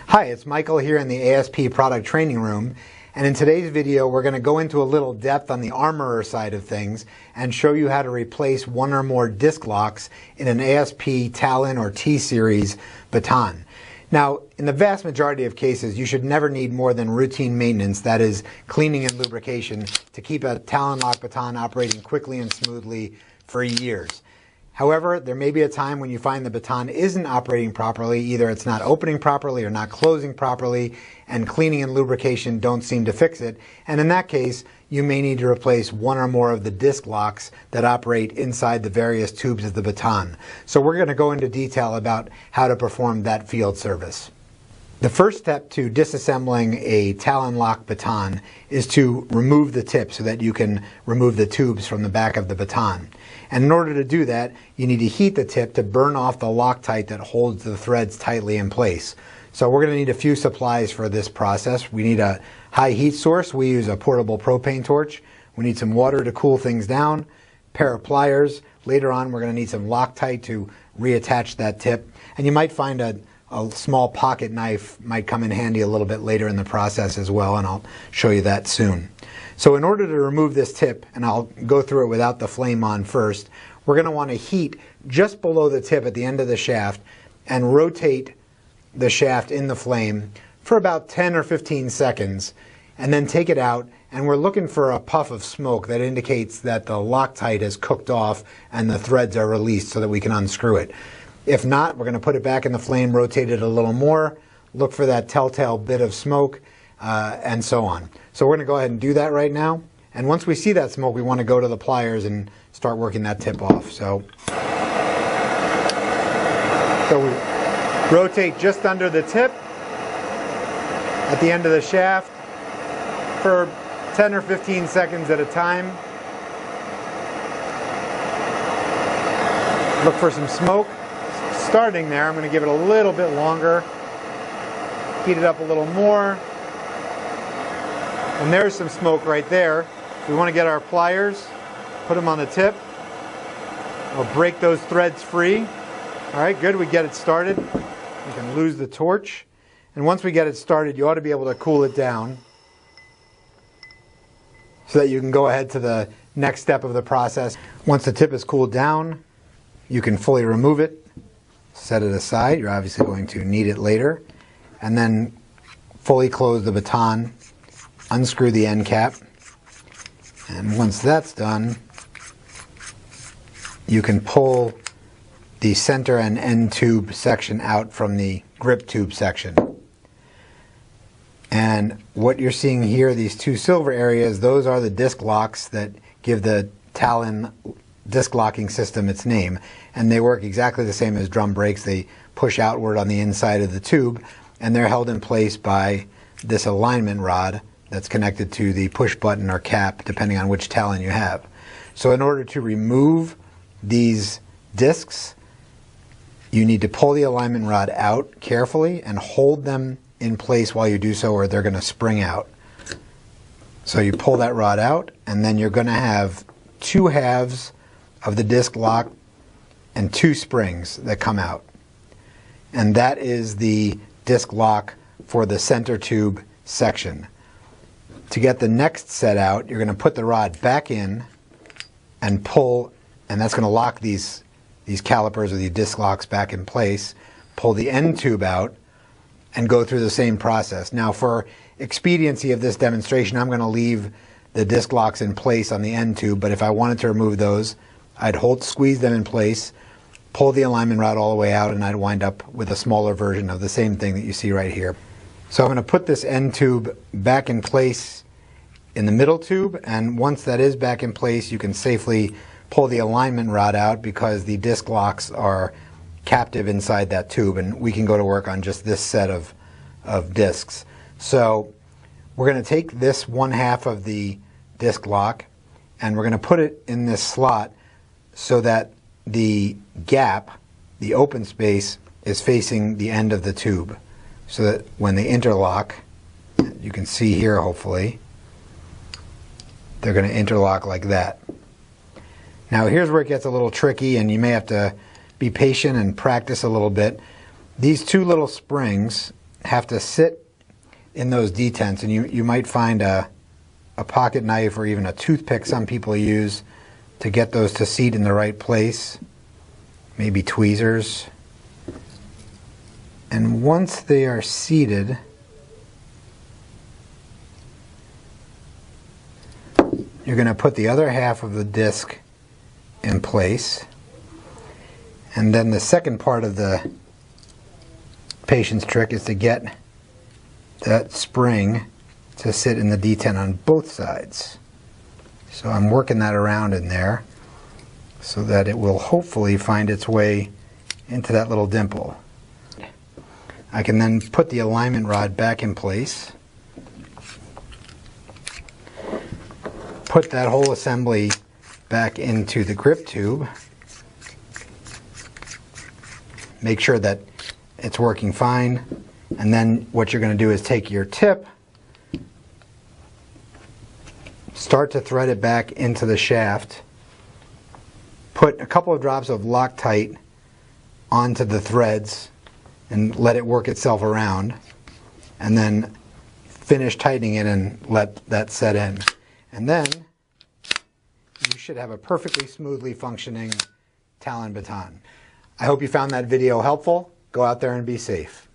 Hi, it's Michael here in the ASP product training room, and in today's video we're going to go into a little depth on the armorer side of things and show you how to replace one or more disc locks in an ASP Talon or T-Series baton. Now, in the vast majority of cases, you should never need more than routine maintenance, that is, cleaning and lubrication, to keep a Talon lock baton operating quickly and smoothly for years. However, there may be a time when you find the baton isn't operating properly, either it's not opening properly or not closing properly, and cleaning and lubrication don't seem to fix it. And in that case, you may need to replace one or more of the disc locks that operate inside the various tubes of the baton. So we're going to go into detail about how to perform that field service. The first step to disassembling a Talon lock baton is to remove the tip so that you can remove the tubes from the back of the baton. And in order to do that, you need to heat the tip to burn off the Loctite that holds the threads tightly in place. So we're going to need a few supplies for this process. We need a high heat source. We use a portable propane torch. We need some water to cool things down, a pair of pliers. Later on, we're going to need some Loctite to reattach that tip. And you might find a small pocket knife might come in handy a little bit later in the process as well, and I'll show you that soon. So in order to remove this tip, and I'll go through it without the flame on first, we're going to want to heat just below the tip at the end of the shaft and rotate the shaft in the flame for about 10 or 15 seconds, and then take it out, and we're looking for a puff of smoke that indicates that the Loctite is cooked off and the threads are released so that we can unscrew it. If not, we're going to put it back in the flame, rotate it a little more, look for that telltale bit of smoke, and so on. So we're going to go ahead and do that right now. And once we see that smoke, we want to go to the pliers and start working that tip off. So we rotate just under the tip at the end of the shaft for 10 or 15 seconds at a time. Look for some smoke. Starting there, I'm going to give it a little bit longer, heat it up a little more, and there's some smoke right there. We want to get our pliers, put them on the tip. We'll break those threads free. All right, good, we get it started. You can lose the torch, and once we get it started, you ought to be able to cool it down so that you can go ahead to the next step of the process. Once the tip is cooled down, you can fully remove it. Set it aside. You're obviously going to need it later. And then fully close the baton, unscrew the end cap, and once that's done, you can pull the center and end tube section out from the grip tube section. And what you're seeing here, these two silver areas, those are the disc locks that give the Talon disc locking system its name, and they work exactly the same as drum brakes. They push outward on the inside of the tube, and they're held in place by this alignment rod that's connected to the push button or cap, depending on which Talon you have. So in order to remove these discs, you need to pull the alignment rod out carefully and hold them in place while you do so, or they're going to spring out. So you pull that rod out, and then you're going to have two halves of the disc lock and two springs that come out. And that is the disc lock for the center tube section. To get the next set out, you're going to put the rod back in and pull, and that's going to lock these calipers or these disc locks back in place. Pull the end tube out and go through the same process. Now, for expediency of this demonstration, I'm going to leave the disc locks in place on the end tube, but if I wanted to remove those, I'd squeeze them in place, pull the alignment rod all the way out, and I'd wind up with a smaller version of the same thing that you see right here. So I'm going to put this end tube back in place in the middle tube, and once that is back in place, you can safely pull the alignment rod out because the disc locks are captive inside that tube, and we can go to work on just this set of discs. So we're going to take this one half of the disc lock, and we're going to put it in this slot so that the gap, the open space, is facing the end of the tube, so that when they interlock, you can see here hopefully, they're going to interlock like that. Now here's where it gets a little tricky, and you may have to be patient and practice a little bit. These two little springs have to sit in those detents, and you might find a pocket knife or even a toothpick some people use to get those to seat in the right place, maybe tweezers. And once they are seated, you're going to put the other half of the disc in place, and then the second part of the patient's trick is to get that spring to sit in the detent on both sides. So I'm working that around in there so that it will hopefully find its way into that little dimple. I can then put the alignment rod back in place, put that whole assembly back into the grip tube, make sure that it's working fine, and then what you're going to do is take your tip, start to thread it back into the shaft, put a couple of drops of Loctite onto the threads and let it work itself around, and then finish tightening it and let that set in. And then you should have a perfectly smoothly functioning Talon baton. I hope you found that video helpful. Go out there and be safe.